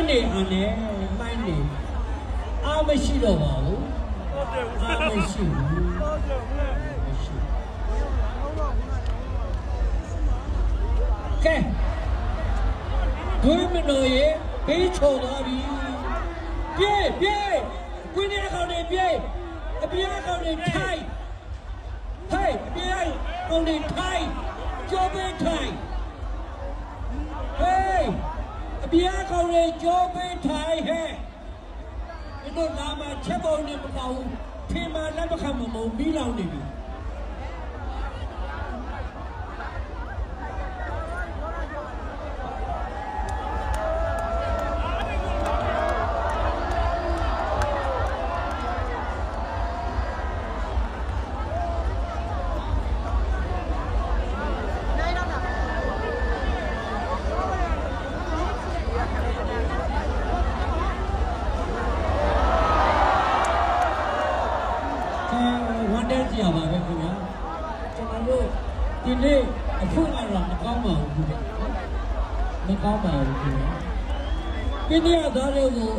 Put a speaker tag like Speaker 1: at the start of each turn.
Speaker 1: နေအနေမိုင်းနေအားမရှိတော့ပါဘူးအားမရှိဘူးကဲဒွေမနော်ရေဘေးချုံသွားပြီပြေးကွင်းတဲ့ကောင်တွေပြေးအပြေးကောင်တွေထိုင်ဟေးအပြေးကောင်တွေထိုင်ကြောပေးထိုင်ဟေးအပြေးကောင်တွေကြောပေးထိုင်ဟဲ့ဒီတော့လာမှချက်ပုံနဲ့မကောင်းဖင်မာလက်မခံမမုံမီးလောင်နေပြီဝန်တဲ့ကြရပါပဲခင်ဗျာကျွန်တော်တို့ဒီနေ့အခုကတော့မကောင်းပါဘူးမကောင်းပါဘူးခင်ဗျာပြည့်ရသားတွေကို